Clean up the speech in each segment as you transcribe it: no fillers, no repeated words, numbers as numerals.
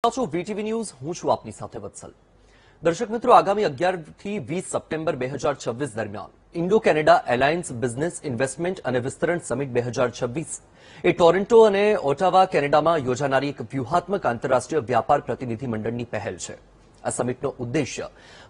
VTV news હું છું આપની સાથે વત્સલ। દર્શક મિત્રો, આગામી 11 થી 20 સપ્ટેમ્બર 2026 દરમિયાન Indo Canada alliance business investment અને વિસ્તરણ સમિટ 2026 એ ટોરન્ટો અને ઓટાવા કેનેડામાં યોજાનારી એક વ્યૂહાત્મક આંતરરાષ્ટ્રીય વ્યાપાર પ્રતિનિધિમંડળની પહેલ છે। આ સમિટનો ઉદ્દેશ્ય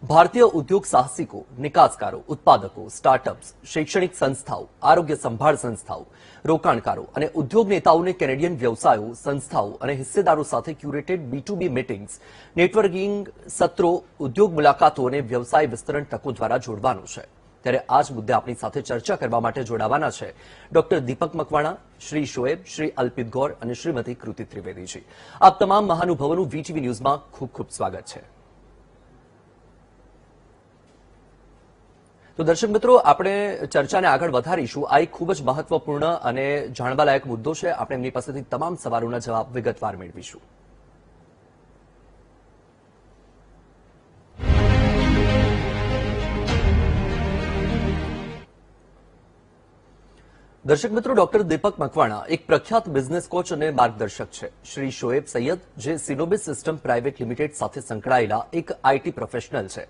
ભારતીય ઉદ્યોગ સાહસિકો, નિકાસકારો, ઉત્પાદકો, સ્ટાર્ટઅપ્સ, શૈક્ષણિક સંસ્થાઓ, આરોગ્ય સંભાળ સંસ્થાઓ, રોકાણકારો અને ઉદ્યોગ નેતાઓને કેનેડિયન વ્યવસાયો, સંસ્થાઓ અને હિસ્સેદારો સાથે ક્યુરેટેડ B2B મીટિંગ્સ, નેટવર્કિંગ સત્રો, ઉદ્યોગ મુલાકાતો અને વ્યવસાય વિસ્તરણ તકો દ્વારા જોડવાનો છે। ત્યારે આ જ મુદ્દે આપણી સાથે ચર્ચા કરવા માટે જોડાવાના છે ડોક્ટર દીપક મકવાણા, શ્રી શોએબ, શ્રી અલ્પિત ગૌર અને શ્રીમતી કૃતિ ત્રિવેદીજી। આપ તમામ મહાનુભાવોનું વીટીવી ન્યૂઝમાં ખૂબ ખૂબ સ્વાગત છે। તો દર્શક મિત્રો, આપણે ચર્ચાને આગળ વધારીશું। આ એક ખૂબ જ મહત્વપૂર્ણ અને જાણવાલાયક મુદ્દો છે। આપણે એમની પાસેથી તમામ સવાલોના જવાબ વિગતવાર મેળવીશું। દર્શક મિત્રો, ડોક્ટર દીપક મકવાણા એક પ્રખ્યાત બિઝનેસ કોચ અને માર્ગદર્શક છે। શ્રી શોએબ સૈયદ, જે સિનોબિસ સિસ્ટમ પ્રાઇવેટ લિમિટેડ સાથે સંકળાયેલા એક આઈટી પ્રોફેશનલ છે,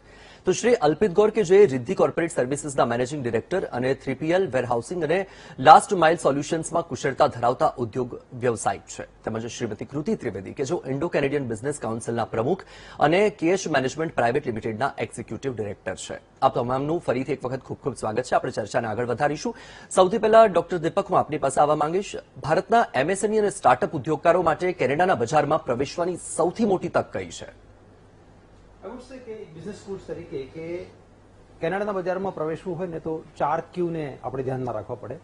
તો શ્રી અલ્પિત ગૌર, કે જે રિદ્ધિ કોર્પોરેટ સર્વિસીસના મેનેજિંગ ડિરેક્ટર અને 3PL વેરહાઉસિંગ અને લાસ્ટ માઇલ સોલ્યુશન્સમાં કુશળતા ધરાવતા ઉદ્યોગ વ્યવસાયિક છે, તેમજ શ્રીમતી કૃતિ ત્રિવેદી, કે જેઓ ઇન્ડો કેનેડિયન બિઝનેસ કાઉન્સિલના પ્રમુખ અને કેએચ મેનેજમેન્ટ પ્રાઇવેટ લિમિટેડના એક્ઝિક્યુટિવ ડિરેક્ટર છે। આપ તમામનું ફરીથી એક વખત ખૂબ ખૂબ સ્વાગત છે। આપણે ચર્ચાને આગળ વધારીશું। સૌથી પહેલા ડોક્ટર દીપક, હું આપની પાસે આવવા માંગીશ। ભારતના એમએસએમઈ અને સ્ટાર્ટઅપ ઉદ્યોગકારો માટે કેનેડાના બજારમાં પ્રવેશવાની સૌથી મોટી તક કઈ છે? આઈ વુડ સે કે બિઝનેસ સ્કૂલ્સ તરીકે કે કેનેડાના બજારમાં પ્રવેશવું હોય ને તો 4 ક્યુને આપણે ધ્યાનમાં રાખવા પડે।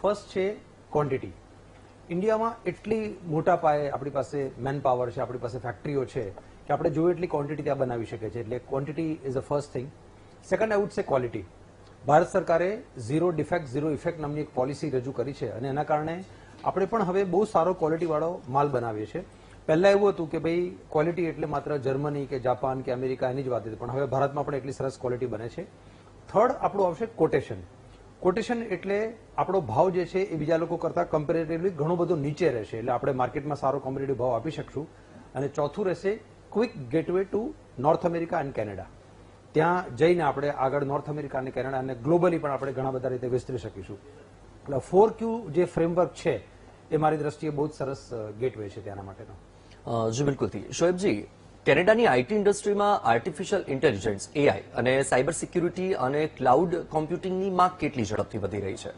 ફર્સ્ટ છે ક્વોન્ટિટી। ઇન્ડિયામાં એટલી મોટા પાયે આપણી પાસે મેન પાવર છે, આપણી પાસે ફેક્ટરીઓ છે કે આપણે જોઈએ એટલી ક્વોન્ટિટી ત્યાં બનાવી શકીએ છીએ, એટલે quantity is the first thing. Second, I would say quality. Bharat સરકારે ઝીરો ડિફેક્ટ ઝીરો ઇફેક્ટ નામની એક પોલિસી રજૂ કરી છે અને એના કારણે આપણે પણ હવે બહુ સારો ક્વોલિટીવાળો માલ બનાવીએ છીએ। પહેલા એવું હતું કે ભાઈ ક્વોલિટી એટલે માત્ર જર્મની કે જાપાન કે અમેરિકા એની જ વાત હતી, પણ હવે ભારતમાં પણ એટલી સરસ ક્વોલિટી બને છે। થર્ડ આપણું આવશે કોટેશન। કોટેશન એટલે આપણો ભાવ જે છે એ બીજા લોકો કરતા કમ્પેરેટિવલી ઘણો બધો નીચે રહેશે, એટલે આપણે માર્કેટમાં સારો કોમ્પિટિટિવ ભાવ આપી શકશું। અને ચોથું રહેશે quick gateway two north America and Canada. ત્યાં જઈને આપણે આગળ નોર્થ અમેરિકા અને કેનેડા અને ગ્લોબલી પણ આપણે ઘણા બધા રીતે વિસ્તરી શકીશું। એટલે 4Q જે ફ્રેમવર્ક છે એ મારી દ્રષ્ટિએ બહુ જ સરસ ગેટવે છે ત્યાંના માટેનો। જી બિલકુલથી। શોએબજી, કેનેડાની આઈટી ઇન્ડસ્ટ્રીમાં આર્ટિફિશિયલ ઇન્ટેલિજન્સ, એઆઈ અને સાયબર સિક્યુરિટી અને ક્લાઉડ કોમ્પ્યુટિંગની માંગ કેટલી ઝડપથી વધી રહી છે?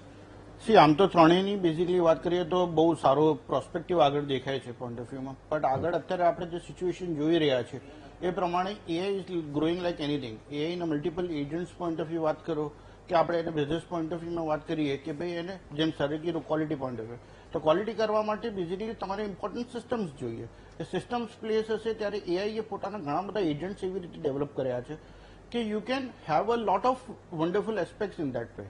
આમ તો ત્રણેયની બેઝિકલી વાત કરીએ તો બહુ સારો પ્રોસ્પેક્ટિવ આગળ દેખાય છે પોઈન્ટ ઓફ વ્યૂમાં, બટ આગળ અત્યારે આપણે જે સિચ્યુએશન જોઈ રહ્યા છે એ પ્રમાણે AI is growing like anything. એઆઈના multiple agents point of view વાત કરો કે આપણે એને બિઝનેસ પોઈન્ટ ઓફ વ્યૂમાં વાત કરીએ કે ભાઈ એને જેમ સરે કીધું ક્વોલિટી પોઈન્ટ ઓફ વ્યૂ, તો ક્વોલિટી કરવા માટે બેઝિકલી તમારે ઇમ્પોર્ટન્ટ સિસ્ટમ્સ જોઈએ। એ સિસ્ટમ્સ પ્લેસ હશે ત્યારે એઆઈએ પોતાના ઘણા બધા એજન્ટ્સ એવી રીતે ડેવલપ કર્યા છે કે you can have a lot of wonderful aspects in that way.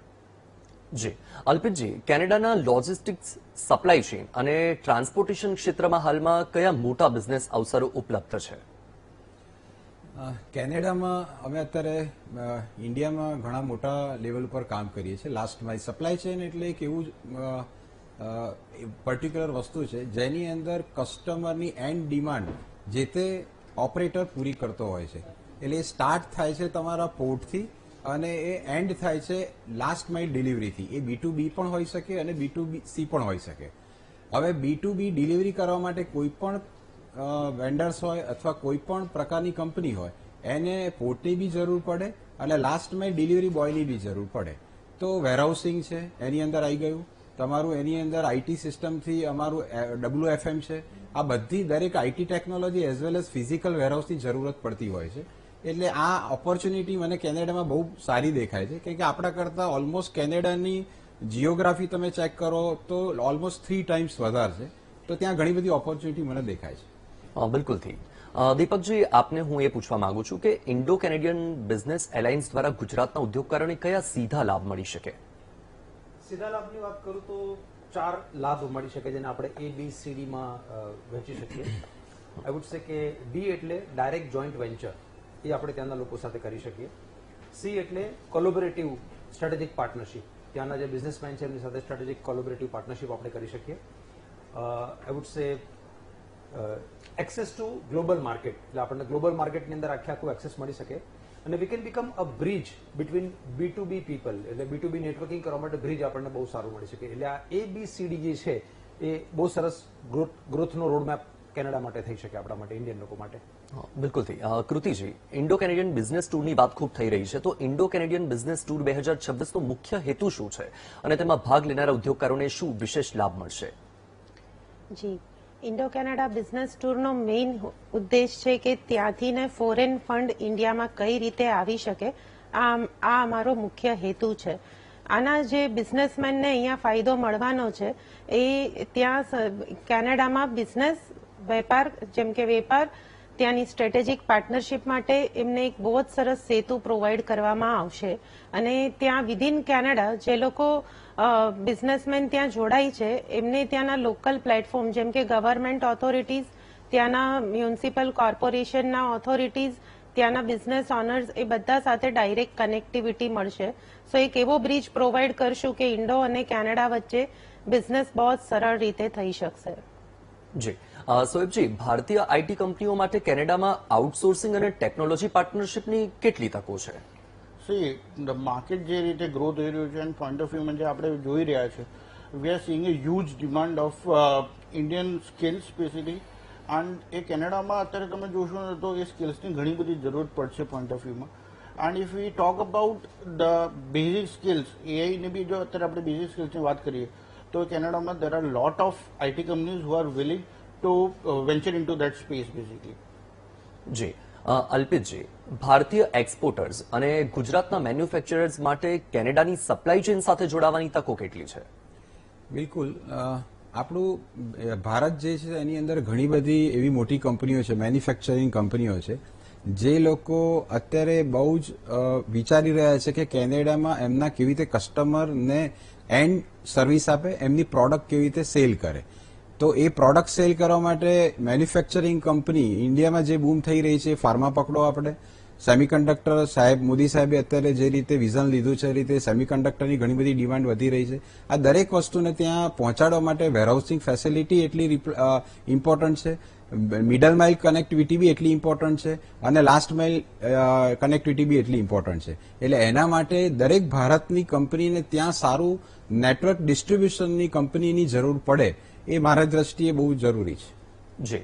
જી અલ્પિતજી, કેનેડાના લોજિસ્ટિક્સ, સપ્લાય ચેઇન અને ટ્રાન્સપોર્ટેશન ક્ષેત્રમાં હાલમાં કયા મોટા બિઝનેસ અવસરો ઉપલબ્ધ છે? કેનેડામાં અમે અત્યારે ઇન્ડિયામાં ઘણા મોટા લેવલ પર કામ કરીએ છીએ। લાસ્ટ માઇલ સપ્લાય ચેઇન એટલે એક એવું પર્ટિક્યુલર વસ્તુ છે જેની અંદર કસ્ટમરની એન્ડ ડિમાન્ડ જે તે ઓપરેટર પૂરી કરતો હોય છે। એટલે એ સ્ટાર્ટ થાય છે તમારા પોર્ટથી અને એ એન્ડ થાય છે લાસ્ટ માઇલ ડિલિવરીથી। એ B2B પણ હોઈ શકે અને B2C પણ હોઈ શકે। હવે B2B ડિલિવરી કરવા માટે કોઈ પણ વેન્ડર્સ હોય અથવા કોઈ પણ પ્રકારની કંપની હોય એને પોર્ટની બી જરૂર પડે અને લાસ્ટ માઇલ ડિલિવરી બોયની બી જરૂર પડે। તો વેરહાઉસિંગ છે એની અંદર આવી ગયું તમારું, એની અંદર આઈટી સિસ્ટમથી અમારું WFM છે। આ બધી દરેક IT technology as well as physical વેરહાઉસની જરૂરત પડતી હોય છે। એટલે આ ઓપોર્ચ્યુનિટી મને કેનેડામાં બહુ સારી દેખાય છે, કેમ કે આપણા કરતાં ઓલમોસ્ટ કેનેડાની જીઓગ્રાફી તમે ચેક કરો તો ઓલમોસ્ટ 3 ટાઈમ્સ વધારે છે, તો ત્યાં ઘણી બધી ઓપોર્ચ્યુનિટી મને દેખાય છે। બિલકુલથી। દીપકજી, આપને હું એ પૂછવા માંગુ છું કે ઇન્ડો કેનેડિયન બિઝનેસ એલાયન્સ દ્વારા ગુજરાતના ઉદ્યોગકારોને કયા સીધા લાભ મળી શકે? સીધા લાભની વાત કરું તો 4 લાભ મળી શકે જેને આપણે ABCD માં વહેંચી શકીએ। આઈ વુડ સે કે ડી એટલે ડાયરેક્ટ જોઈન્ટ વેન્ચર, એ આપણે ત્યાંના લોકો સાથે કરી શકીએ। સી એટલે કોલોબરેટિવ સ્ટ્રેટેજિક પાર્ટનરશિપ, ત્યાંના જે બિઝનેસમેન છે એમની સાથે સ્ટ્રેટેજિક કોલોબરેટિવ પાર્ટનરશિપ આપણે કરી શકીએ। I would say access two global market, એટલે આપણને ગ્લોબલ માર્કેટની અંદર આખું એક્સેસ મળી શકે અને we can become a bridge between B2B people, એટલે B2B નેટવર્કિંગ કરવા માટે બ્રિજ આપણને બહુ સારું મળી શકે. એટલે આ ABCD જે છે એ બહુ સરસ ગ્રોથનો રોડમેપ કેનેડા માટે થઈ શકે, આપણા માટે, ઇન્ડિયન લોકો માટે. બિલકુલથી. કૃતિજી, ઇન્ડો કેનેડિયન બિઝનેસ ટૂરની વાત ખૂબ થઈ રહી છે, તો ઇન્ડો કેનેડિયન બિઝનેસ ટૂર 2026 નો મુખ્ય હેતુ શું છે અને તેમાં ભાગ લેનારા ઉદ્યોગકારોને શું વિશેષ લાભ મળશે? જી, ઇન્ડો કેનેડા બિઝનેસ ટૂરનો મેઇન ઉદ્દેશ છે કે ત્યાંથી ને ફોરેન ફંડ ઇન્ડિયામાં કઈ રીતે આવી શકે, આ અમારો મુખ્ય હેતુ છે. આના જે બિઝનેસમેનને અહીંયા ફાયદો મળવાનો છે એ ત્યાં કેનેડામાં બિઝનેસ વેપાર, જેમ કે વેપાર, ત્યાંની સ્ટ્રેટેજિક પાર્ટનરશિપ માટે એમને એક બહુ જ સરસ સેતુ પ્રોવાઈડ કરવામાં આવશે અને ત્યાં વિધિન કેનેડા જે લોકો બિઝનેસમેન ત્યાં જોડાય છે એમને ત્યાંના લોકલ પ્લેટફોર્મ જેમ કે ગવર્મેન્ટ ઓથોરિટીઝ, ત્યાંના મ્યુનિસિપલ કોર્પોરેશનના ઓથોરિટીઝ, ત્યાંના બિઝનેસ ઓનર્સ, એ બધા સાથે ડાયરેક્ટ કનેક્ટિવિટી મળશે. સો એક એવો બ્રિજ પ્રોવાઈડ કરશું કે ઇન્ડો અને કેનેડા વચ્ચે બિઝનેસ બહુ જ સરળ રીતે થઈ શકશે. જી, સોએબજી, ભારતીય આઈટી કંપનીઓ માટે કેનેડામાં આઉટસોર્સિંગ અને ટેકનોલોજી પાર્ટનરશિપની કેટલી તકો છે? સી ધ માર્કેટ જે રીતે ગ્રો થઈ રહ્યું છે એન્ડ પોઈન્ટ ઓફ વ્યૂ જે આપણે જોઈ રહ્યા છે, we are seeing a huge demand of Indian skills specially, and એ કેનેડામાં અત્યારે તમે જોશો ને તો એ સ્કિલ્સની ઘણી બધી જરૂરત પડશે પોઈન્ટ ઓફ વ્યૂમાં. And if we talk about the basic skills, એઆઈને બી જો અત્યારે આપણે બેઝિક સ્કિલ્સની વાત કરીએ તો કેનેડામાં there are lot of IT companies who are willing to venture in to that space basically. જી, અલ્પિતજી, ભારતીય એક્સપોર્ટર્સ અને ગુજરાતના મેન્યુફેક્ચરર્સ માટે કેનેડાની સપ્લાય ચેઇન સાથે જોડાવાની તકો કેટલી છે? બિલકુલ. આપણું ભારત જે છે એની અંદર ઘણી બધી એવી મોટી કંપનીઓ છે, મેન્યુફેક્ચરિંગ કંપનીઓ છે, જે લોકો અત્યારે બહુ જ વિચારી રહ્યા છે કે કેનેડામાં એમના કેવી રીતે કસ્ટમરને એન્ડ સર્વિસ આપે, એમની પ્રોડક્ટ કેવી રીતે સેલ કરે. તો એ પ્રોડક્ટ સેલ કરવા માટે મેન્યુફેક્ચરિંગ કંપની ઇન્ડિયામાં જે બૂમ થઈ રહી છે, ફાર્મા પકડો આપણે, સેમિકન્ડક્ટર સાહેબ, મોદી સાહેબે અત્યારે જે રીતે વિઝન લીધું છે એ રીતે સેમિકન્ડક્ટરની ઘણી બધી ડિમાન્ડ વધી રહી છે. આ દરેક વસ્તુને ત્યાં પહોંચાડવા માટે વેરહાઉસિંગ ફેસિલિટી એટલી ઇમ્પોર્ટન્ટ છે, મિડલ માઇલ કનેક્ટિવિટી બી એટલી ઇમ્પોર્ટન્ટ છે અને લાસ્ટ માઇલ કનેક્ટિવિટી બી એટલી ઇમ્પોર્ટન્ટ છે. એટલે એના માટે દરેક ભારતની કંપનીને ત્યાં સારું નેટવર્ક ડિસ્ટ્રીબ્યુશનની કંપનીની જરૂર પડે, એ મારા દ્રષ્ટિએ બહુ જરૂરી છે. જી,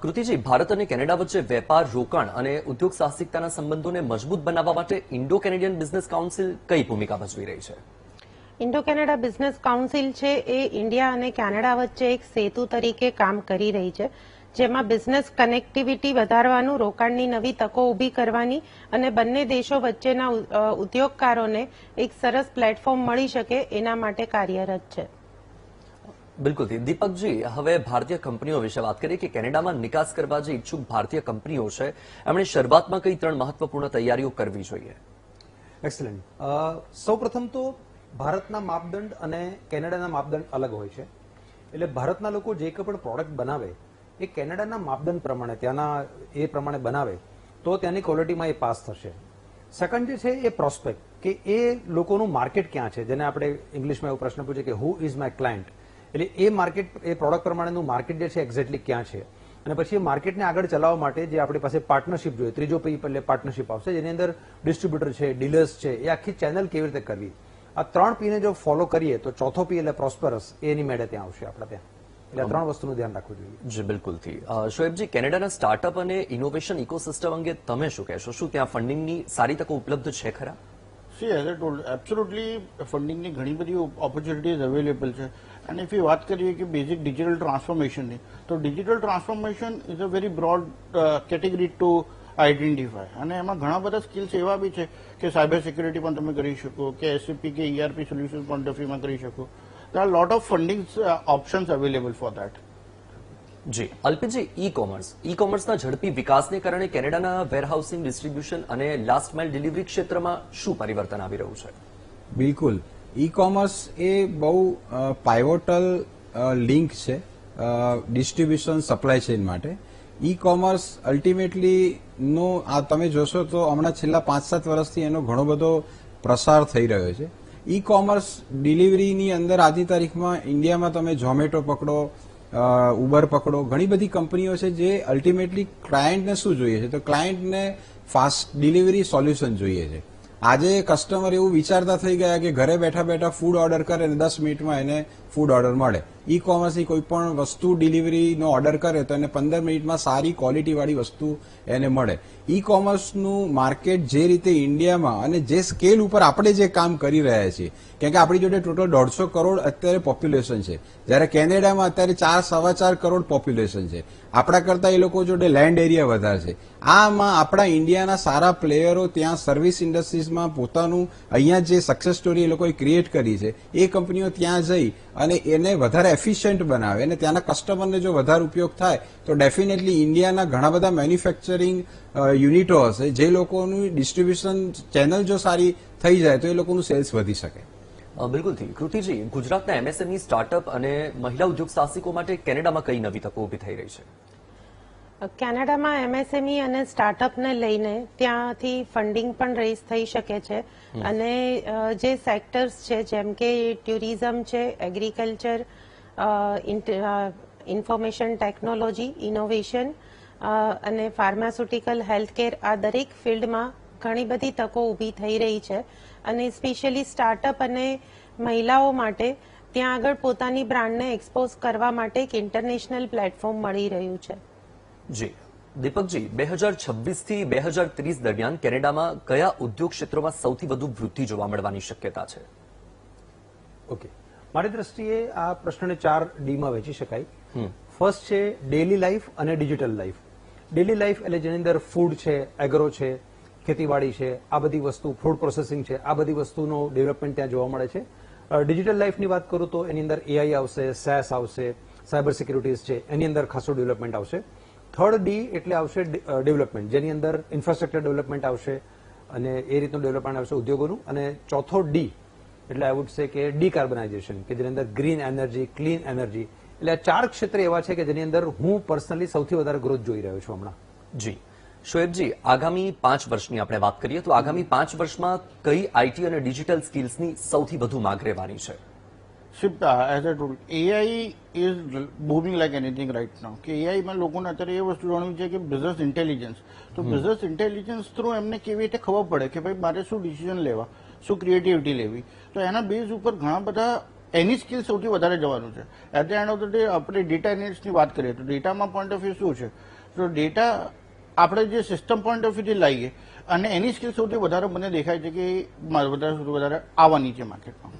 કૃતિજી, ભારત અને કેનેડા વચ્ચે વેપાર, રોકાણ અને ઉદ્યોગ સાહસિકતાના સંબંધોને મજબૂત બનાવવા માટે ઇન્ડો કેનેડિયન બિઝનેસ કાઉન્સિલ કઈ ભૂમિકા ભજવી રહી છે? ઇન્ડો કેનેડા બિઝનેસ કાઉન્સિલ છે એ ઇન્ડિયા અને કેનેડા વચ્ચે એક સેતુ તરીકે કામ કરી રહી છે, જેમાં બિઝનેસ કનેક્ટિવિટી વધારવાનું, રોકાણની નવી તકો ઊભી કરવાની અને બંને દેશો વચ્ચેના ઉદ્યોગકારોને એક સરસ પ્લેટફોર્મ મળી શકે એના માટે કાર્યરત છે. બિલકુલ. દીપકજી, હવે ભારતીય કંપનીઓ વિશે વાત કરીએ કે કેનેડામાં નિકાસ કરવા જે ઈચ્છુક ભારતીય કંપનીઓ છે એમણે શરૂઆતમાં કઈ 3 મહત્વપૂર્ણ તૈયારીઓ કરવી જોઈએ? એક્સલન્ટ. સૌપ્રથમ તો ભારતના માપદંડ અને કેનેડાના માપદંડ અલગ હોય છે, એટલે ભારતના લોકો જે કંઈ પણ પ્રોડક્ટ બનાવે એ કેનેડાના માપદંડ પ્રમાણે, ત્યાંના એ પ્રમાણે બનાવે તો ત્યાંની ક્વોલિટીમાં એ પાસ થશે. સેકન્ડ જે છે એ પ્રોસ્પેક્ટ, કે એ લોકોનું માર્કેટ ક્યાં છે, જેને આપણે ઇંગ્લિશમાં એવો પ્રશ્ન પૂછે કે હુ ઇઝ માય ક્લાયન્ટ, એટલે એ માર્કેટ, એ પ્રોડક્ટ પ્રમાણેનું માર્કેટ જે છે એક્ઝેક્ટલી ક્યાં છે, અને પછી એ માર્કેટને આગળ ચલાવવા માટે જે આપણી પાસે પાર્ટનરશિપ જોઈએ, ત્રીજો પી એટલે પાર્ટનરશિપ આવશે, જેની અંદર ડિસ્ટ્રીબ્યુટર છે, ડીલર્સ છે, એ આખી ચેનલ કેવી રીતે કરવી, આ 3 પીને જો ફોલો કરીએ તો ચોથો પી એટલે પ્રોસ્પરસ એની મેળે ત્યાં આવશે આપણા ત્યાં. એટલે આ 3 વસ્તુનું ધ્યાન રાખવું જોઈએ. જી, બિલકુલથી. શોએબજી, કેનેડાના સ્ટાર્ટઅપ અને ઇનોવેશન ઇકોસિસ્ટમ અંગે તમે શું કહેશો? શું ત્યાં ફંડિંગની સારી તકો ઉપલબ્ધ છે ખરા? See as I told, absolutely ફંડિંગની ઘણી બધી ઓપોર્ચ્યુનિટીઝ અવેલેબલ છે. અને ઇફ વાત કરીએ કે બેઝિક ડિજિટલ ટ્રાન્સફોર્મેશનની, તો digital transformation is a very broad category two identify, અને એમાં ઘણા બધા સ્કિલ્સ એવા બી છે કે સાયબર સિક્યુરિટી પણ તમે કરી શકો, કે એસસીપી કે ERP સોલ્યુશન પોઈન્ટ ઓફ વ્યૂમાં કરી શકો. there are lot of funding options available for that. જી, અલ્પિતજી, ઈ-કોમર્સના ઝડપી વિકાસને કારણે કેનેડાના વેરહાઉસિંગ, ડિસ્ટ્રીબ્યુશન અને લાસ્ટ માઇલ ડિલિવરી ક્ષેત્રમાં શું પરિવર્તન આવી રહ્યું છે? બિલકુલ. ઈ કોમર્સ એ બહુ પાઇવોટલ લિંક છે ડિસ્ટ્રીબ્યુશન સપ્લાય ચેઇન માટે. ઈ કોમર્સ અલ્ટિમેટલી નો આ તમે જોશો તો હમણાં છેલ્લા 5-7 વર્ષથી એનો ઘણો બધો પ્રસાર થઈ રહ્યો છે. ઈ કોમર્સ ડિલિવરીની અંદર આજની તારીખમાં ઇન્ડિયામાં તમે ઝોમેટો પકડો, ઉબર પકડો, ઘણી બધી કંપનીઓ છે જે અલ્ટિમેટલી ક્લાયન્ટને શું જોઈએ છે, તો ક્લાયન્ટને ફાસ્ટ ડિલિવરી સોલ્યુશન જોઈએ છે. આજે કસ્ટમર એવું વિચારતા થઈ ગયા કે ઘરે બેઠા બેઠા ફૂડ ઓર્ડર કરે અને 10 મિનિટમાં એને ફૂડ ઓર્ડર મળે. ઈ કોમર્સની કોઈ પણ વસ્તુ ડિલિવરીનો ઓર્ડર કરે તો એને 15 મિનિટમાં સારી ક્વોલિટીવાળી વસ્તુ એને મળે. ઈ કોમર્સનું માર્કેટ જે રીતે ઇન્ડિયામાં અને જે સ્કેલ ઉપર આપણે જે કામ કરી રહ્યા છીએ, કેમ કે આપણી જોડે ટોટલ 150 કરોડ અત્યારે પોપ્યુલેશન છે, જ્યારે કેનેડામાં અત્યારે 4-4.25 કરોડ પોપ્યુલેશન છે. આપણા કરતા એ લોકો જોડે લેન્ડ એરિયા વધારે છે. આમાં આપણા ઇન્ડિયાના સારા પ્લેયરો ત્યાં સર્વિસ ઇન્ડસ્ટ્રીઝમાં પોતાનું અહીંયા જે સક્સેસ સ્ટોરી એ લોકોએ ક્રિએટ કરી છે, એ કંપનીઓ ત્યાં જઈ અને એને વધારે એફિશિયન્ટ બનાવે અને ત્યાંના કસ્ટમરને જો વધારે ઉપયોગ થાય તો ડેફિનેટલી ઇન્ડિયાના ઘણા બધા મેન્યુફેક્ચરિંગ યુનિટો હશે, જે લોકોનું ડિસ્ટ્રીબ્યુશન ચેનલ જો સારી થઈ જાય તો એ લોકોનું સેલ્સ વધી શકે. બિલકુલથી. કૃતિજી, ગુજરાતના એમએસએમઈ સ્ટાર્ટઅપ અને મહિલા ઉદ્યોગ સાહસિકો માટે કેનેડામાં કઈ નવી તકો ઉભી થઈ રહી છે? કેનેડામાં એમએસએમઈ અને સ્ટાર્ટઅપને લઈને ત્યાંથી ફંડિંગ પણ રેઝ થઈ શકે છે અને જે સેક્ટર્સ છે જેમ કે ટુરિઝમ છે, એગ્રીકલ્ચર, ઇન્ફોર્મેશન ટેકનોલોજી, ઇનોવેશન અને ફાર્માસ્યુટિકલ, હેલ્થકેર, આ દરેક ફિલ્ડમાં ઘણી બધી તકો ઊભી થઈ રહી છે અને સ્પેશિયલી સ્ટાર્ટઅપ અને મહિલાઓ માટે ત્યાં આગળ પોતાની બ્રાન્ડને એક્સપોઝ કરવા માટે એક ઇન્ટરનેશનલ પ્લેટફોર્મ મળી રહ્યું છે. જી દીપકજી, 2026 થી 2030 દરમિયાન કેનેડામાં કયા ઉદ્યોગ ક્ષેત્રોમાં સૌથી વધુ વૃદ્ધિ જોવા મળવાની શક્યતા છે? ઓકે, મારી દ્રષ્ટિએ આ પ્રશ્નને 4D માં વહેંચી શકાય. ફર્સ્ટ છે ડેલી લાઈફ અને ડિજિટલ લાઈફ. ડેલી લાઈફ એટલે જેની અંદર ફૂડ છે, એગ્રો છે, ખેતીવાડી છે, આ બધી વસ્તુ, ફૂડ પ્રોસેસિંગ છે, આ બધી વસ્તુનો ડેવલપમેન્ટ ત્યાં જોવા મળે છે. ડિજિટલ લાઈફની વાત કરું તો એની અંદર એઆઈ આવશે, સેસ આવશે, સાયબર સિક્યુરિટીઝ છે, એની અંદર ખાસું ડેવલપમેન્ટ આવશે. થર્ડ ડી એટલે આવશે ડેવલપમેન્ટ, જેની અંદર ઇન્ફ્રાસ્ટ્રક્ચર ડેવલપમેન્ટ આવશે અને એ રીતનું ડેવલપમેન્ટ આવશે ઉદ્યોગોનું. અને ચોથો ડી એટલે આઈ વુડ સે કે ડીકાર્બનાઇઝેશન, કે જેની અંદર ગ્રીન એનર્જી, ક્લીન એનર્જી. એટલે આ 4 ક્ષેત્ર એવા છે કે જેની અંદર હું પર્સનલી સૌથી વધારે ગ્રોથ જોઈ રહ્યો છું હમણાં. જી શોએબજી, આગામી 5 વર્ષની આપણે વાત કરીએ તો આગામી 5 વર્ષમાં કઈ આઈટી અને ડિજિટલ સ્કિલ્સની સૌથી વધુ માંગ રહેવાની છે? as I told, AI is booming like anything right now. કે AI માં લોકોને અત્યારે એ વસ્તુ જાણવી છે કે બિઝનેસ ઇન્ટેલિજન્સ. તો બિઝનેસ ઇન્ટેલિજન્સ થ્રુ એમને કેવી રીતે ખબર પડે કે ભાઈ મારે શું ડિસિઝન લેવા, શું ક્રિએટિવિટી લેવી, તો એના બેઝ ઉપર ઘણા બધા એની સ્કિલ સૌથી વધારે જવાનું છે. At the end of the day આપણે ડેટા એનાલિસ્ટની વાત કરીએ તો ડેટામાં પોઈન્ટ ઓફ વ્યૂ શું છે, તો ડેટા આપણે જે સિસ્ટમ પોઈન્ટ ઓફ વ્યૂથી લાવીએ અને એની સ્કિલ સૌથી વધારે મને દેખાય છે કે વધારે આવવાની છે માર્કેટમાં.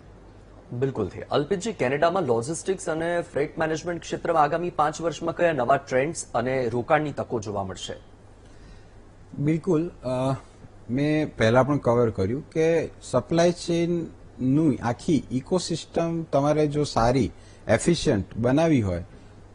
બિલકુલથી. અલ્પિતજી, કેનેડામાં લોજિસ્ટિક્સ અને ફ્રેટ મેનેજમેન્ટ ક્ષેત્રમાં આગામી 5 વર્ષમાં કયા નવા ટ્રેન્ડ્સ અને રોકાણની તકો જોવા મળશે? બિલકુલ, મેં પહેલા પણ કવર કર્યું કે સપ્લાય ચેનનું આખી ઇકોસિસ્ટમ તમારે જો સારી એફિશિયન્ટ બનાવી હોય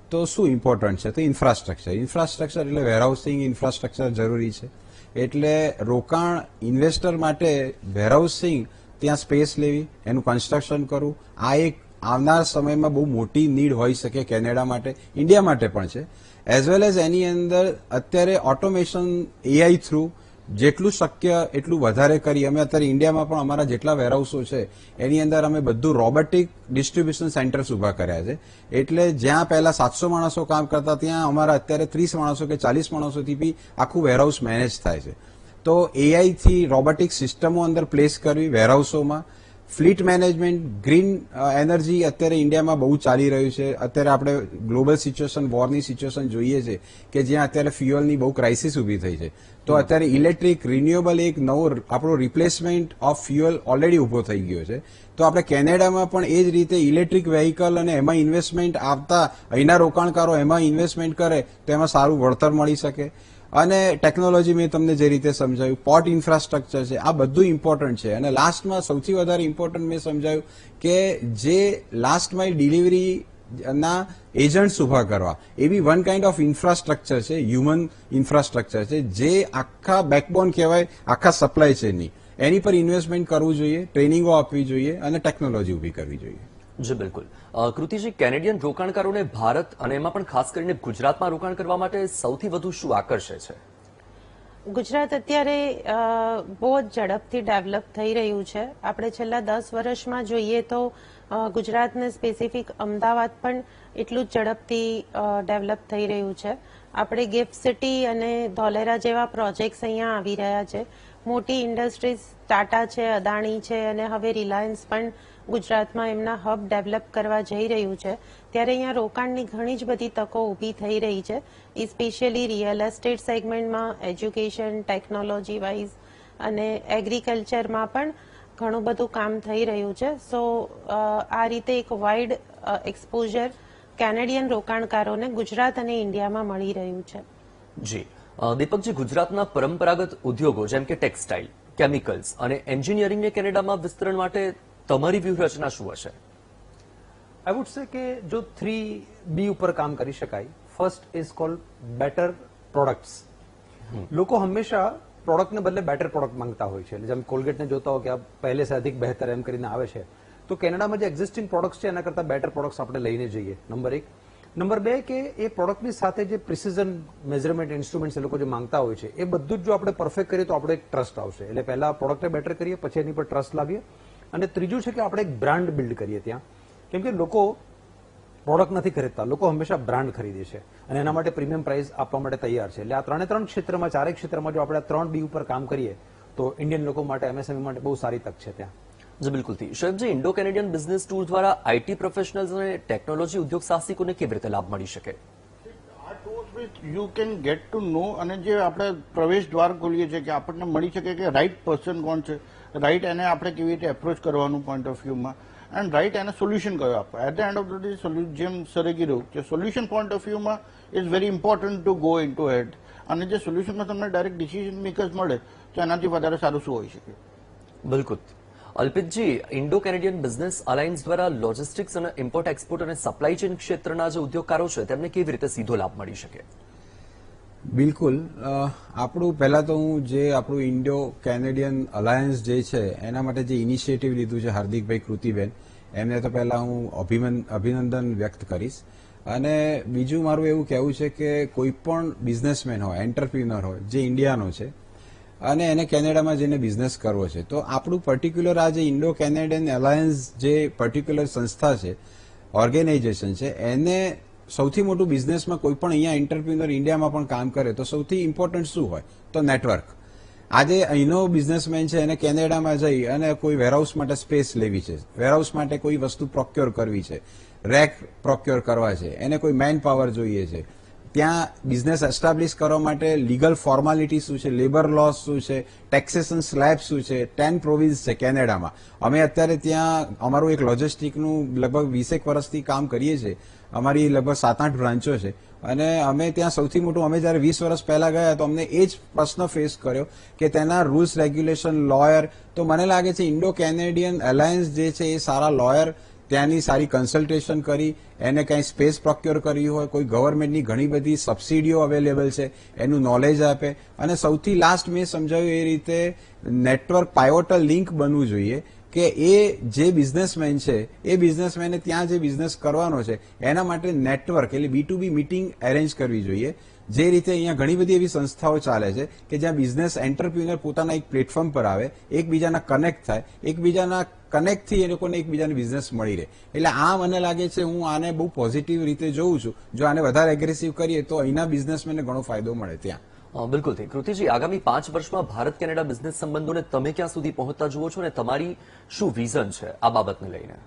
તો શું ઇમ્પોર્ટન્ટ છે, તો ઇન્ફ્રાસ્ટ્રક્ચર એટલે વેરહાઉસિંગ ઇન્ફ્રાસ્ટ્રક્ચર જરૂરી છે. એટલે રોકાણ ઇન્વેસ્ટર માટે વેરહાઉસિંગ, ત્યાં સ્પેસ લેવી, એનું કન્સ્ટ્રક્શન કરવું, આ એક આવનાર સમયમાં બહુ મોટી નીડ હોઈ શકે કેનેડા માટે, ઇન્ડિયા માટે પણ છે. એઝ વેલ એઝ એની અંદર અત્યારે ઓટોમેશન એઆઈ થ્રુ જેટલું શક્ય એટલું વધારે કરી. અમે અત્યારે ઇન્ડિયામાં પણ અમારા જેટલા વેરહાઉસો છે એની અંદર અમે બધું રોબોટિક ડિસ્ટ્રીબ્યુશન સેન્ટર્સ ઉભા કર્યા છે. એટલે જ્યાં પહેલા 700 માણસો કામ કરતા ત્યાં અમારા અત્યારે 30 માણસો કે 40 માણસોથી બી આખું વેરહાઉસ મેનેજ થાય છે. તો એઆઈ થી રોબોટિક સિસ્ટમો અંદર પ્લેસ કરવી વેરહાઉસોમાં. ફ્લીટ મેનેજમેન્ટ, ગ્રીન એનર્જી અત્યારે ઇન્ડિયામાં બહુ ચાલી રહ્યું છે. અત્યારે આપણે ગ્લોબલ સિચ્યુએશન, વોરની સિચ્યુએશન જોઈએ છે કે જ્યાં અત્યારે ફ્યુઅલની બહુ ક્રાઇસિસ ઊભી થઈ છે. તો અત્યારે ઇલેક્ટ્રિક રિન્યુએબલ એક નવો આપણો રિપ્લેસમેન્ટ ઓફ ફ્યુઅલ ઓલરેડી ઊભો થઈ ગયો છે. તો આપણે કેનેડામાં પણ એ જ રીતે ઇલેક્ટ્રિક વેહિકલ અને એમાં ઇન્વેસ્ટમેન્ટ આવતા અહીંના રોકાણકારો એમાં ઇન્વેસ્ટમેન્ટ કરે તો એમાં સારું વળતર મળી શકે. અને ટેકનોલોજી મેં તમને જે રીતે સમજાવ્યું, પોર્ટ ઇન્ફ્રાસ્ટ્રક્ચર છે, આ બધું ઇમ્પોર્ટન્ટ છે. અને લાસ્ટમાં સૌથી વધારે ઇમ્પોર્ટન્ટ મેં સમજાવ્યું કે જે લાસ્ટ માઇલ ડિલિવરી ના એજન્ટ્સ ઉભા કરવા, એ બી વન કાઇન્ડ ઓફ ઇન્ફ્રાસ્ટ્રક્ચર છે, હ્યુમન ઇન્ફ્રાસ્ટ્રક્ચર છે, જે આખા બેકબોન કહેવાય આખા સપ્લાય ચેનની, એની પર ઇન્વેસ્ટમેન્ટ કરવું જોઈએ, ટ્રેનિંગો આપવી જોઈએ અને ટેકનોલોજી ઉભી કરવી જોઈએ. જી બિલકુલ. કૃતિજી, કેનેડિયન રોકાણકારોને ભારત અને એમાં પણ ખાસ કરીને ગુજરાતમાં રોકાણ કરવા માટે સૌથી વધુ શું આકર્ષે છે? ગુજરાત અત્યારે બહુ જ ઝડપથી ડેવલપ થઈ રહ્યું છે. આપણે છેલ્લા 10 વર્ષમાં જોઈએ તો ગુજરાતને સ્પેસિફિક અમદાવાદ પણ એટલું જ ઝડપથી ડેવલપ થઈ રહ્યું છે. આપણે ગિફ્ટ સિટી અને ધોલેરા જેવા પ્રોજેક્ટ્સ અહીંયા આવી રહ્યા છે. મોટી ઇન્ડસ્ટ્રીઝ ટાટા છે, અદાણી છે અને હવે રિલાયન્સ પણ ગુજરાતમાં એમના હબ ડેવલપ કરવા જઈ રહ્યું છે. ત્યારે અહીંયા રોકાણની ઘણી જ બધી તકો ઊભી થઈ રહી છે, સ્પેશિયલી રિયલ એસ્ટેટ સેગમેન્ટમાં, એજ્યુકેશન, ટેકનોલોજી વાઇઝ અને એગ્રીકલ્ચરમાં પણ ઘણું બધું કામ થઈ રહ્યું છે. સો આ રીતે એક વાઇડ એક્સપોઝર કેનેડિયન રોકાણકારોને ગુજરાત અને ઇન્ડિયામાં મળી રહ્યું છે. જી દીપકજી, ગુજરાતના પરંપરાગત ઉદ્યોગો જેમ કે ટેક્સટાઇલ, કેમિકલ્સ અને એન્જિનિયરિંગને કેનેડામાં વિસ્તરણ માટે તમારી વ્યૂહરચના શું હશે? આઈ વુડ સે કે જો 3B ઉપર કામ કરી શકાય. First is called better products. લોકો હંમેશા પ્રોડક્ટને બદલે બેટર પ્રોડક્ટ માંગતા હોય છે. જેમ કોલગેટને જોતા હો કે આ પહેલે સે અધિક બહેતર એમ કરીને આવે છે, તો કેનેડામાં જે એક્ઝિસ્ટિંગ પ્રોડક્ટ્સ છે એના કરતાં બેટર પ્રોડક્ટ્સ આપણે લઈને જઈએ. નંબર 1. નંબર 2 કે એ પ્રોડક્ટની સાથે જે પ્રિસિઝન મેઝરમેન્ટ ઇન્સ્ટ્રુમેન્ટ્સ એ લોકો જે માંગતા હોય છે એ બધું જ જો આપણે પરફેક્ટ કરીએ તો આપણે એક ટ્રસ્ટ આવશે. એટલે પહેલા પ્રોડક્ટને બેટર કરીએ, પછી એની પર ટ્રસ્ટ લાવીએ. અને ત્રીજું છે કે આપણે એક બ્રાન્ડ બિલ્ડ કરીએ ત્યાં, કેમ કે લોકો પ્રોડક્ટ નથી ખરીદતા, લોકો હંમેશા બ્રાન્ડ ખરીદે છે અને એના માટે પ્રીમિયમ પ્રાઇસ આપવા માટે તૈયાર છે. એટલે આ 3 ક્ષેત્રમાં, 4 ક્ષેત્રમાં જો આપણે આ 3B ઉપર કામ કરીએ તો ઇન્ડિયન લોકો માટે, MSME માટે બહુ સારી તક છે ત્યાં. જી બિલકુલથી. Shoaibji, Indo Canadian business tour દ્વારા આઈટી પ્રોફેશનલ્સ અને ટેકનોલોજી ઉદ્યોગ સાહસિકોને કેવી રીતે લાભ મળી શકે? આ tours with you can get to know, અને જે આપણે પ્રવેશ દ્વાર ખોલીએ છીએ કે આપણને મળી શકે કે રાઈટ પર્સન કોણ છે, રાઈટ એને આપણે કેવી રીતે એપ્રોચ કરવાનું પોઈન્ટ ઓફ વ્યૂમાં, એન્ડ રાઈટ એને સોલ્યુશન કયો આપો. At the end of the day જેમ સરે કીધું કે સોલ્યુશન પોઈન્ટ ઓફ વ્યૂમાં is very important to go in to head. અને જે સોલ્યુશનમાં તમને ડાયરેક્ટ ડિસિઝન મેકર્સ મળે તો એનાથી વધારે સારું શું હોઈ શકે? બિલકુલ. અલ્પિતજી, ઇન્ડો કેનેડિયન બિઝનેસ અલાયન્સ દ્વારા લોજિસ્ટિક્સ અને ઇમ્પોર્ટ એક્સપોર્ટ અને સપ્લાય ચેઇન ક્ષેત્રના જે ઉદ્યોગકારો છે તેમને કેવી રીતે સીધો લાભ મળી શકે? બિલકુલ. આપણું પહેલા તો હું જે આપણું ઇન્ડો કેનેડિયન અલાયન્સ જે છે એના માટે જે ઇનિશિયેટિવ લીધું છે હાર્દિકભાઈ, કૃતિબેન, એમને તો પહેલા હું અભિનંદન વ્યક્ત કરીશ. અને બીજું મારું એવું કહેવું છે કે કોઈ પણ બિઝનેસમેન હોય, એન્ટરપ્રિન્યોર હોય જે ઇન્ડિયાનો છે અને એને કેનેડામાં જઈને બિઝનેસ કરવો છે, તો આપણું પર્ટિક્યુલર આ જે ઇન્ડો કેનેડિયન અલાયન્સ જે પર્ટિક્યુલર સંસ્થા છે, ઓર્ગેનાઇઝેશન છે, એને સૌથી મોટું બિઝનેસમાં કોઈ પણ અહીંયા એન્ટરપ્રિન્યોર ઇન્ડિયામાં પણ કામ કરે તો સૌથી ઇમ્પોર્ટન્ટ શું હોય? તો નેટવર્ક. આજે અહીંનો બિઝનેસમેન છે એને કેનેડામાં જઈ અને કોઈ વેરહાઉસ માટે સ્પેસ લેવી છે, વેરહાઉસ માટે કોઈ વસ્તુ પ્રોક્યોર કરવી છે, રેક પ્રોક્યોર કરવા છે, એને કોઈ મેન પાવર જોઈએ છે, ત્યાં બિઝનેસ એસ્ટાબ્લિશ કરવા માટે લીગલ ફોર્માલિટી શું છે, લેબર લોસ શું છે, ટેક્સેશન સ્લેબ શું છે, 10 પ્રોવિન્સ છે કેનેડામાં. અમે અત્યારે ત્યાં અમારું એક લોજિસ્ટિકનું લગભગ 20 વર્ષથી કામ કરીએ છીએ. અમારી લગભગ 7-8 બ્રાન્ચો છે અને અમે ત્યાં સૌથી મોટું, અમે જયારે 20 વર્ષ પહેલા ગયા તો અમને એ જ પ્રશ્ન ફેસ કર્યો કે તેના રૂલ્સ, રેગ્યુલેશન, લોયર. તો મને લાગે છે ઇન્ડો કેનેડિયન અલાયન્સ જે છે એ સારા લોયર, ત્યાંની સારી કન્સલ્ટેશન કરી, એને કંઈ સ્પેસ પ્રોક્યોર કરવી હોય, કોઈ ગવર્મેન્ટની ઘણી બધી સબસિડીઓ અવેલેબલ છે એનું નોલેજ આપે. અને સૌથી લાસ્ટ મેં સમજાવ્યું એ રીતે નેટવર્ક પાયોટલ લિંક બનવું જોઈએ કે એ જે બિઝનેસમેન છે એ બિઝનેસમેને ત્યાં જે બિઝનેસ કરવાનો છે એના માટે નેટવર્ક એટલે B2B મીટિંગ એરેન્જ કરવી જોઈએ. જે રીતે અહીંયા ઘણી બધી એવી સંસ્થાઓ ચાલે છે કે જ્યાં બિઝનેસ એન્ટરપ્રિન્યોર પોતાના એક પ્લેટફોર્મ પર આવે, એકબીજાના કનેક્ટ થાય, એકબીજાના કનેક્ટથી એ લોકોને એકબીજાને બિઝનેસ મળી રહે. એટલે આ મને લાગે છે, હું આને બહુ પોઝિટિવ રીતે જોઉં છું. જો આને વધારે એગ્રેસિવ કરીએ તો અહીંના બિઝનેસમેનને ઘણો ફાયદો મળે ત્યાં. બિલકુલ. કૃતિજી, આગામી 5 વર્ષમાં ભારત કેનેડા બિઝનેસ સંબંધોને તમે ક્યાં સુધી પહોંચતા જુઓ છો અને તમારી શું વિઝન છે આ બાબતને લઈને?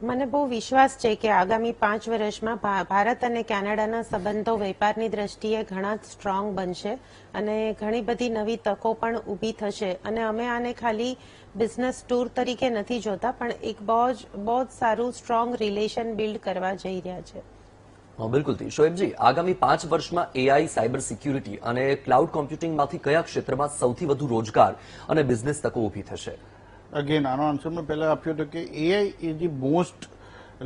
મને બહુ વિશ્વાસ છે કે આગામી 5 વર્ષમાં ભારત અને કેનેડાના સંબંધો વેપારની દ્રષ્ટિએ ઘણા જ સ્ટ્રોંગ બનશે અને ઘણી બધી નવી તકો પણ ઊભી થશે. અને અમે આને ખાલી બિઝનેસ ટૂર તરીકે નથી જોતા, પણ એક બહુ જ સારું સ્ટ્રોંગ રિલેશન બિલ્ડ કરવા જઈ રહ્યા છે. બિલકુલ. શોએબજી, આગામી 5 વર્ષમાં AI, સાયબર સિક્યુરિટી અને ક્લાઉડ કોમ્પ્યુટિંગમાંથી કયા ક્ષેત્રમાં સૌથી વધુ રોજગાર અને બિઝનેસ તકો ઊભી થશે? અગેન આનો આન્સર મેં પહેલા આપ્યો હતો કે AI is the most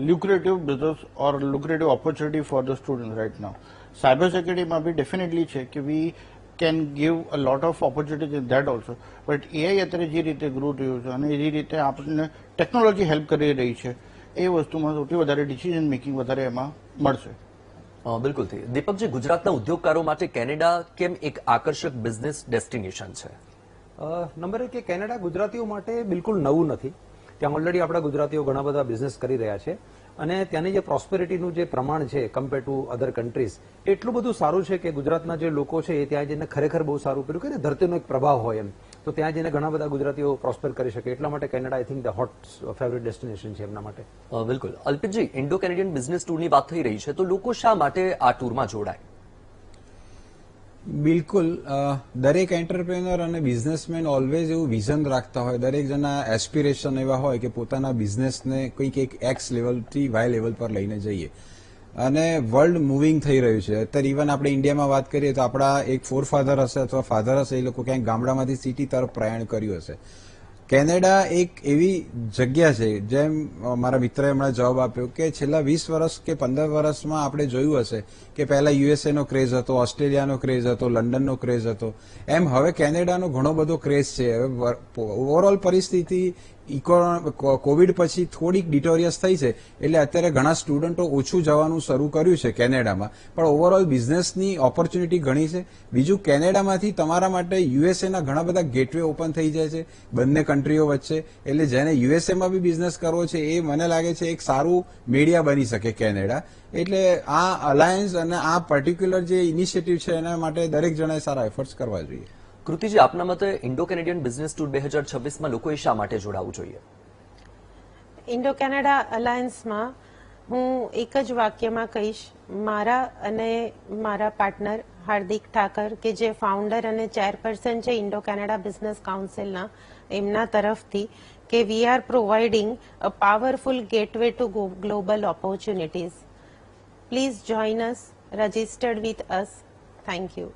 lucrative business or lucrative opportunity for the student right now. Cyber સિક્યુરિટીમાં બી ડેફિનેટલી છે કે we can give a lot of opportunities in that also. But AI અત્યારે જે રીતે ગ્રો થયું છે અને એ રીતે આપણને ટેકનોલોજી હેલ્પ કરી રહી છે, એ વસ્તુમાં સૌથી વધારે ડિસિઝન મેકિંગ વધારે એમાં મળશે. બિલકુલથી. દીપકજી, ગુજરાતના ઉદ્યોગકારો માટે કેનેડા કેમ એક આકર્ષક બિઝનેસ ડેસ્ટિનેશન છે? નંબર 1 કે કેનેડા ગુજરાતીઓ માટે બિલકુલ નવું નથી. ત્યાં ઓલરેડી આપણા ગુજરાતીઓ ઘણા બધા બિઝનેસ કરી રહ્યા છે અને ત્યાંની જે પ્રોસ્પેરિટીનું જે પ્રમાણ છે કમ્પેર ટુ અધર કન્ટ્રીઝ એટલું બધું સારું છે કે ગુજરાતના જે લોકો છે એ ત્યાં જઈને ખરેખર બહુ સારું કર્યું કે ધરતીનો એક પ્રભાવ હોય એમ તો ત્યાં જઈને ઘણા બધા ગુજરાતીઓ પ્રોસ્પેર કરી શકે એટલા માટે Canada I think the hot favourite destination છે એમના માટે. બિલકુલ. અલ્પિતજી, ઇન્ડો કેનેડિયન બિઝનેસ ટૂરની વાત થઈ રહી છે તો લોકો શા માટે આ ટૂરમાં જોડાય? બિલકુલ. દરેક એન્ટરપ્રેન્યોર અને બિઝનેસમેન ઓલવેઝ એવું વિઝન રાખતા હોય, દરેક જણા એસ્પિરેશન એવા હોય કે પોતાના બિઝનેસને કંઈક એક એક્સ લેવલથી વાય લેવલ પર લઈને જઈએ. અને વર્લ્ડ મૂવિંગ થઈ રહ્યું છે. અત્યારે ઇવન આપણે ઇન્ડિયામાં વાત કરીએ તો આપણા એક ફોરફાધર હશે અથવા ફાધર હશે, એ લોકો ક્યાંક ગામડામાંથી સિટી તરફ પ્રયાણ કર્યું હશે. કેનેડા એક એવી જગ્યા છે, જેમ મારા મિત્રએ હમણાં જવાબ આપ્યો કે છેલ્લા 20 વર્ષ કે 15 વર્ષમાં આપણે જોયું હશે કે પહેલા યુએસએનો ક્રેઝ હતો, ઓસ્ટ્રેલિયાનો ક્રેઝ હતો, લંડનનો ક્રેઝ હતો, એમ હવે કેનેડાનો ઘણો બધો ક્રેઝ છે. હવે ઓવરઓલ પરિસ્થિતિ કોવિડ પછી થોડીક ડિટોરિયસ થઈ છે, એટલે અત્યારે ઘણા સ્ટુડન્ટો ઓછું જવાનું શરૂ કર્યું છે કેનેડામાં, પણ ઓવરઓલ બિઝનેસની ઓપોર્ચ્યુનિટી ઘણી છે. બીજું, કેનેડામાંથી તમારા માટે યુએસએના ઘણા બધા ગેટવે ઓપન થઈ જાય છે બંને કન્ટ્રીઓ વચ્ચે, એટલે જેને યુએસએમાં બી બિઝનેસ કરવો છે એ મને લાગે છે એક સારું મીડિયા બની શકે કેનેડા. એટલે આ અલાયન્સ અને આ પર્ટિક્યુલર જે ઇનિશિયેટિવ છે એના માટે દરેક જણાએ સારા એફર્ટ્સ કરવા જોઈએ. કૃતિજી, આપના મતે ઇન્ડો કેનેડિયન બિઝનેસ ટૂર 2026માં લોકોએ શા માટે જોડાવું જોઈએ? ઇન્ડો કેનેડા અલાયન્સમાં હું એક જ વાક્યમાં કહીશ, મારા અને મારા પાર્ટનર હાર્દિક ઠાકર કે જે ફાઉન્ડર અને ચેરપર્સન છે ઇન્ડો કેનેડા બિઝનેસ કાઉન્સિલના, એમના તરફથી કે we are providing a powerful gateway to global opportunities. Please join us, registered with us. Thank you.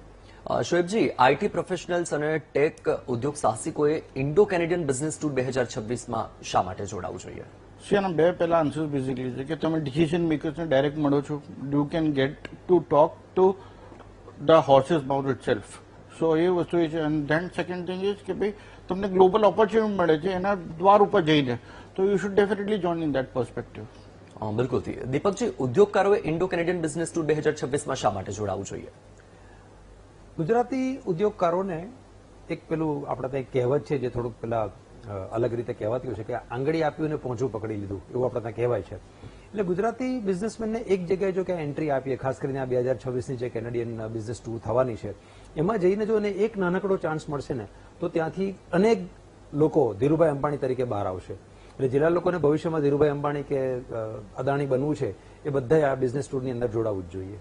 Shoaibji, IT professionals અને ટેક ઉદ્યોગ સાહસિકોએ ઇન્ડો કેનેડિયન બિઝનેસ ટૂર 2026માં શા માટે જોડાવું જોઈએ? આના બે પહેલા આન્સર બેઝિકલી છે કે તમે ડિસિઝન મેકર્સને ડાયરેક્ટ મળો છો, you can get to talk to the horse's mouth itself. So એ વસ્તુ એ છે. And then second thing is કે ભાઈ તમને ગ્લોબલ ઓપોર્ચ્યુનિટી મળે છે એના દ્વાર ઉપર જઈને, તો you should definitely join in that perspective. બિલકુલ. દીપકજી, ઉદ્યોગકારોએ ઇન્ડો કેનેડિયન બિઝનેસ ટૂર 2026માં શા માટે જોડાવું જોઈએ? ગુજરાતી ઉદ્યોગકારોને એક પેલું આપણે ત્યાં કહેવત છે જે થોડુંક પેલા અલગ રીતે કહેવાતું છે કે આંગળી આપ્યું ને પહોંચું પકડી લીધું, એવું આપણે ત્યાં કહેવાય છે. એટલે ગુજરાતી બિઝનેસમેનને એક જગ્યાએ જો કે એન્ટ્રી આપીએ, ખાસ કરીને આ 2026ની જે કેનેડિયન બિઝનેસ ટૂર થવાની છે એમાં જઈને જો એને એક નાનકડો ચાન્સ મળશે ને તો ત્યાંથી અનેક લોકો ધીરુભાઈ અંબાણી તરીકે બહાર આવશે. એટલે જેટલા લોકોને ભવિષ્યમાં ધીરુભાઈ અંબાણી કે અદાણી બનવું છે એ બધાએ આ બિઝનેસ ટૂરની અંદર જોડાવું જ જોઈએ.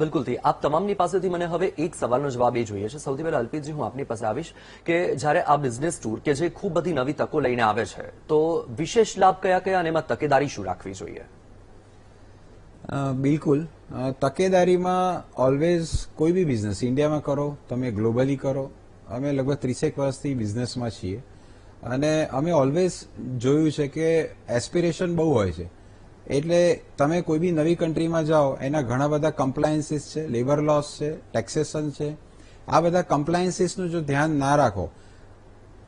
બિલકુલ. આપ તમામની પાસેથી મને હવે એક સવાલનો જવાબ એ જોઈએ છે. સૌથી પહેલા અલ્પિતજી, હું આપની પાસે આવીશ કે જ્યારે આ બિઝનેસ ટૂર કે જે ખૂબ બધી નવી તકો લઈને આવે છે તો વિશેષ લાભ કયા કયા અને એમાં તકેદારી શું રાખવી જોઈએ? બિલકુલ. તકેદારીમાં ઓલવેઝ કોઈ બી બિઝનેસ ઇન્ડિયામાં કરો, તમે ગ્લોબલી કરો, અમે લગભગ 30 વર્ષથી બિઝનેસમાં છીએ અને અમે ઓલવેઝ જોયું છે કે એસ્પિરેશન બહુ હોય છે. એટલે તમે કોઈ બી નવી કન્ટ્રીમાં જાઓ, એના ઘણા બધા કમ્પ્લાયન્સીસ છે, લેબર લોસ છે, ટેક્સેશન છે. આ બધા કમ્પ્લાયન્સીસનું જો ધ્યાન ના રાખો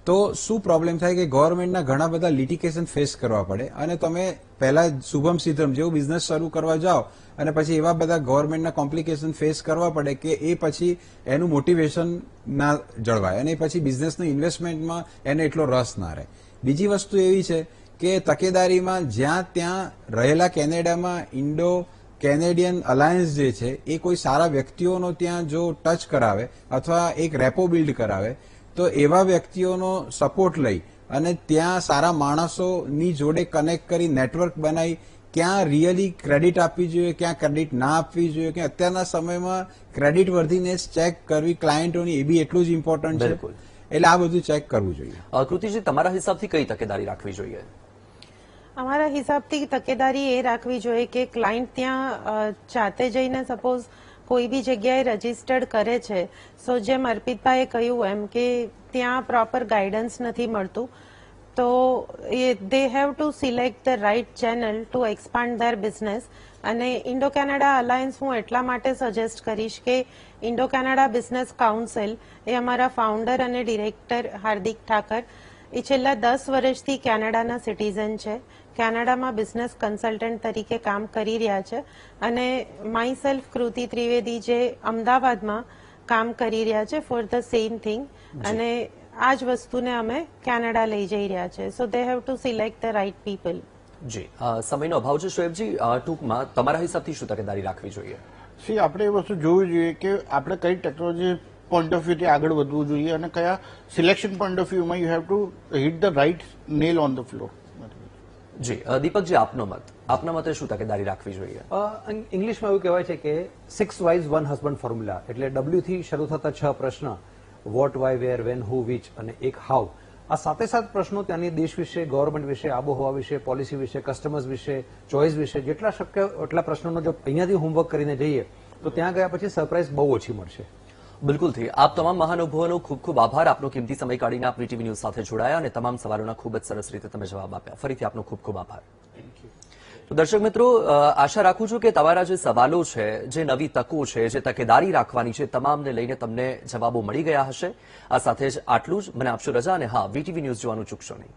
તો શું પ્રોબ્લેમ થાય કે ગવર્મેન્ટના ઘણા બધા લિટિગેશન ફેસ કરવા પડે અને તમે પહેલા શુભમ સિદ્ધમ જેવું બિઝનેસ શરૂ કરવા જાઓ અને પછી એવા બધા ગવર્મેન્ટના કોમ્પ્લિકેશન ફેસ કરવા પડે કે એ પછી એનું મોટિવેશન ના જળવાય અને પછી બિઝનેસનું ઇન્વેસ્ટમેન્ટમાં એને એટલો રસ ના રહે. બીજી વસ્તુ એવી છે કે તકેદારીમાં જ્યાં ત્યાં રહેલા કેનેડામાં ઇન્ડો કેનેડિયન અલાયન્સ જે છે એ કોઈ સારા વ્યક્તિઓનો ત્યાં જો ટચ કરાવે અથવા એક રેપો બિલ્ડ કરાવે તો એવા વ્યક્તિઓનો સપોર્ટ લઈ અને ત્યાં સારા માણસોની જોડે કનેક્ટ કરી નેટવર્ક બનાવી ક્યાં રિયલી ક્રેડિટ આપવી જોઈએ, ક્યાં ક્રેડિટ ના આપવી જોઈએ, કે અત્યારના સમયમાં ક્રેડિટ વર્ધીનેસ ચેક કરવી ક્લાયન્ટોની એ બી એટલું જ ઇમ્પોર્ટન્ટ છે. એટલે આ બધું ચેક કરવું જોઈએ. કૃતિજી, તમારા હિસાબથી કઈ તકેદારી રાખવી જોઈએ? અમારા હિસાબથી તકેદારી એ રાખવી જોઈએ કે ક્લાયન્ટ ત્યાં જાતે જઈને સપોઝ કોઈ બી જગ્યાએ રજીસ્ટર્ડ કરે છે, સો જેમ અર્પિતભાઈએ કહ્યું એમ કે ત્યાં પ્રોપર ગાઈડન્સ નથી મળતું, તો they have to select the right channel to expand their business. અને ઇન્ડો કેનેડા અલાયન્સ હું એટલા માટે સજેસ્ટ કરીશ કે ઇન્ડો કેનેડા બિઝનેસ કાઉન્સિલ એ અમારા ફાઉન્ડર અને ડિરેક્ટર હાર્દિક ઠાકર એ છેલ્લા 10 વર્ષથી કેનેડાના સિટીઝન છે. કેનેડામાં બિઝનેસ કન્સલ્ટન્ટ તરીકે કામ કરી રહ્યા છે અને માય સેલ્ફ કૃતિ ત્રિવેદી જે અમદાવાદમાં કામ કરી રહ્યા છે ફોર ધ સેમ થિંગ. અને આ જ વસ્તુને અમે કેનેડા લઈ જઈ રહ્યા છે. So they have to select the right people. જી સમયનો અભાવ છે શોએબજી, ટૂંકમાં તમારા હિસાબથી શું તકેદારી રાખવી જોઈએ? સી આપણે એ વસ્તુ જોવી જોઈએ કે આપણે કઈ ટેકનોલોજી પોઈન્ટ ઓફ વ્યૂથી આગળ વધવું જોઈએ અને કયા સિલેક્શન પોઈન્ટ ઓફ વ્યૂમાં you have to hit the right nail on the floor. જી દીપકજી, આપનો મત, આપના મતે શું તકેદારી રાખવી જોઈએ? ઇંગ્લિશમાં એવું કહેવાય છે કે 6 વાઇઝ 1 હસબન્ડ ફોર્મ્યુલા, એટલે W થી શરૂ થતા 6 પ્રશ્ન, what, why, where, when, who, which અને એક હાઉ. આ 7 પ્રશ્નો ત્યાંની દેશ વિશે, ગવર્મેન્ટ વિશે, આબોહવા વિશે, પોલિસી વિશે, કસ્ટમર્સ વિશે, ચોઇસ વિશે, જેટલા શક્ય એટલા પ્રશ્નોનો જો અહીંયાથી હોમવર્ક કરીને જઈએ તો ત્યાં ગયા પછી સરપ્રાઇઝ બહુ ઓછી મળશે. બિલકુલથી. આપ તમામ મહાનુભાવોનો ખૂબ ખૂબ આભાર. આપનો કિંમતી સમય કાઢીને આપ વીટીવી ન્યૂઝ સાથે જોડાયા અને તમામ સવાલોના ખૂબ જ સરસ રીતે તમે જવાબ આપ્યા. ફરીથી આપનો ખૂબ ખૂબ આભાર. તો દર્શક મિત્રો, આશા રાખું છું કે તમારા જે સવાલો છે, જે નવી તકો છે, જે તકેદારી રાખવાની છે, તમામને લઈને તમને જવાબો મળી ગયા હશે. આ સાથે જ આટલું જ. મને આપશો રજા અને હા, વીટીવી ન્યૂઝ જોવાનું ચૂકશો નહીં.